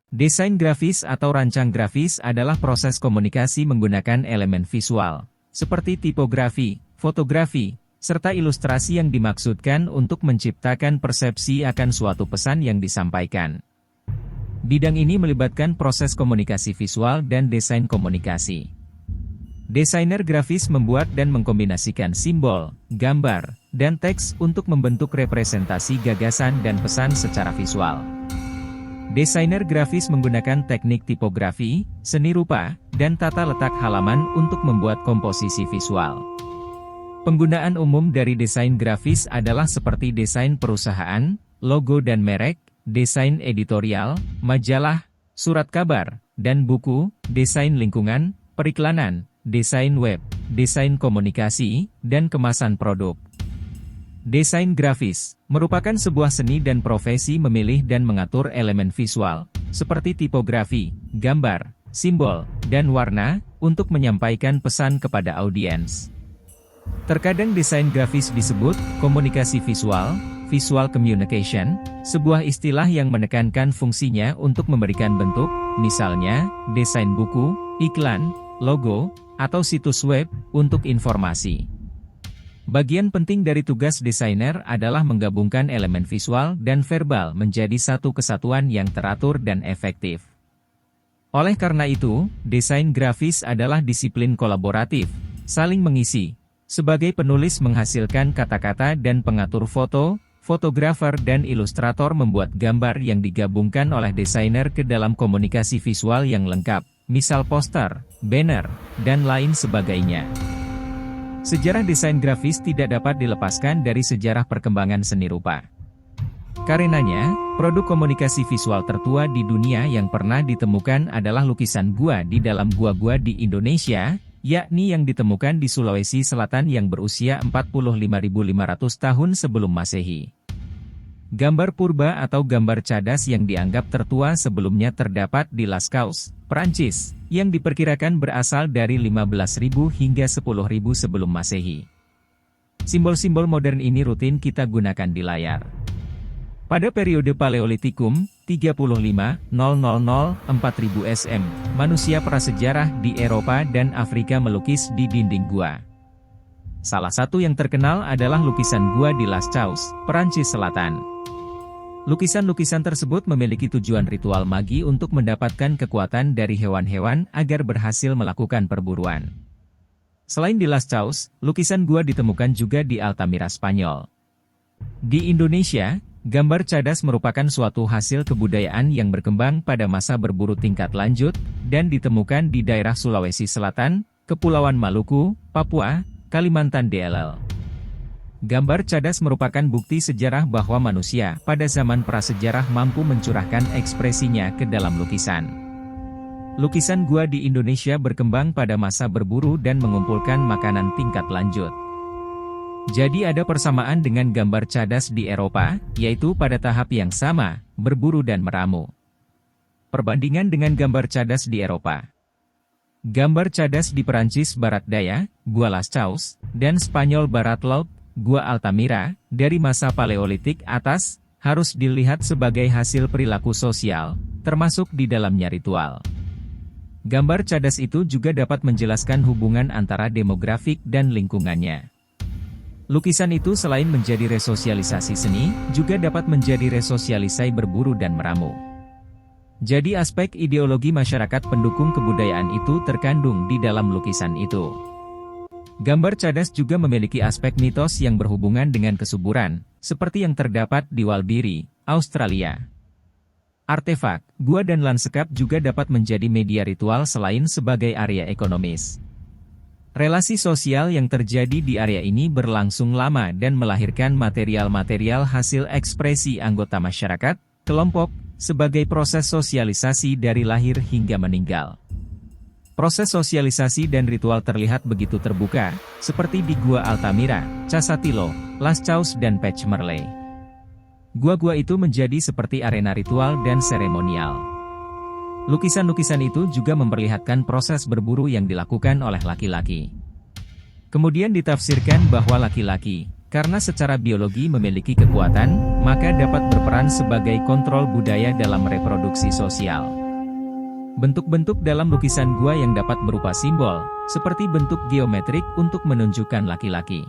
Desain grafis atau rancang grafis adalah proses komunikasi menggunakan elemen visual, seperti tipografi, fotografi, serta ilustrasi yang dimaksudkan untuk menciptakan persepsi akan suatu pesan yang disampaikan. Bidang ini melibatkan proses komunikasi visual dan desain komunikasi. Desainer grafis membuat dan mengkombinasikan simbol, gambar, dan teks untuk membentuk representasi gagasan dan pesan secara visual. Desainer grafis menggunakan teknik tipografi, seni rupa, dan tata letak halaman untuk membuat komposisi visual. Penggunaan umum dari desain grafis adalah seperti desain perusahaan, logo dan merek, desain editorial, majalah, surat kabar, dan buku, desain lingkungan, periklanan, desain web, desain komunikasi, dan kemasan produk. Desain grafis merupakan sebuah seni dan profesi memilih dan mengatur elemen visual, seperti tipografi, gambar, simbol, dan warna, untuk menyampaikan pesan kepada audiens. Terkadang desain grafis disebut komunikasi visual, visual communication, sebuah istilah yang menekankan fungsinya untuk memberikan bentuk, misalnya, desain buku, iklan, logo, atau situs web, untuk informasi. Bagian penting dari tugas desainer adalah menggabungkan elemen visual dan verbal menjadi satu kesatuan yang teratur dan efektif. Oleh karena itu, desain grafis adalah disiplin kolaboratif, saling mengisi. Sebagai penulis menghasilkan kata-kata dan pengatur foto, fotografer dan ilustrator membuat gambar yang digabungkan oleh desainer ke dalam komunikasi visual yang lengkap, misal poster, banner, dan lain sebagainya. Sejarah desain grafis tidak dapat dilepaskan dari sejarah perkembangan seni rupa. Karenanya, produk komunikasi visual tertua di dunia yang pernah ditemukan adalah lukisan gua di dalam gua-gua di Indonesia, yakni yang ditemukan di Sulawesi Selatan yang berusia 45.500 tahun sebelum Masehi. Gambar purba atau gambar cadas yang dianggap tertua sebelumnya terdapat di Lascaux, Perancis, yang diperkirakan berasal dari 15.000 hingga 10.000 sebelum Masehi. Simbol-simbol modern ini rutin kita gunakan di layar. Pada periode Paleolitikum, 35.000–4000 SM, manusia prasejarah di Eropa dan Afrika melukis di dinding gua. Salah satu yang terkenal adalah lukisan gua di Lascaux, Perancis Selatan. Lukisan-lukisan tersebut memiliki tujuan ritual magi untuk mendapatkan kekuatan dari hewan-hewan agar berhasil melakukan perburuan. Selain di Lascaux, lukisan gua ditemukan juga di Altamira, Spanyol. Di Indonesia, gambar cadas merupakan suatu hasil kebudayaan yang berkembang pada masa berburu tingkat lanjut, dan ditemukan di daerah Sulawesi Selatan, Kepulauan Maluku, Papua, Kalimantan DLL. Gambar cadas merupakan bukti sejarah bahwa manusia pada zaman prasejarah mampu mencurahkan ekspresinya ke dalam lukisan. Lukisan gua di Indonesia berkembang pada masa berburu dan mengumpulkan makanan tingkat lanjut. Jadi ada persamaan dengan gambar cadas di Eropa, yaitu pada tahap yang sama, berburu dan meramu. Perbandingan dengan gambar cadas di Eropa. Gambar cadas di Perancis Barat Daya, Gua Lascaux, dan Spanyol Barat Laut, Gua Altamira, dari masa Paleolitik atas, harus dilihat sebagai hasil perilaku sosial, termasuk di dalamnya ritual. Gambar cadas itu juga dapat menjelaskan hubungan antara demografik dan lingkungannya. Lukisan itu selain menjadi resosialisasi seni, juga dapat menjadi resosialisasi berburu dan meramu. Jadi aspek ideologi masyarakat pendukung kebudayaan itu terkandung di dalam lukisan itu. Gambar cadas juga memiliki aspek mitos yang berhubungan dengan kesuburan, seperti yang terdapat di Walbiri, Australia. Artefak, gua dan lanskap juga dapat menjadi media ritual selain sebagai area ekonomis. Relasi sosial yang terjadi di area ini berlangsung lama dan melahirkan material-material hasil ekspresi anggota masyarakat, kelompok, sebagai proses sosialisasi dari lahir hingga meninggal. Proses sosialisasi dan ritual terlihat begitu terbuka, seperti di Gua Altamira, Casatilo, Lascaux dan Pechmerle. Gua-gua itu menjadi seperti arena ritual dan seremonial. Lukisan-lukisan itu juga memperlihatkan proses berburu yang dilakukan oleh laki-laki. Kemudian ditafsirkan bahwa laki-laki, karena secara biologi memiliki kekuatan, maka dapat berperan sebagai kontrol budaya dalam reproduksi sosial. Bentuk-bentuk dalam lukisan gua yang dapat berupa simbol, seperti bentuk geometrik untuk menunjukkan laki-laki.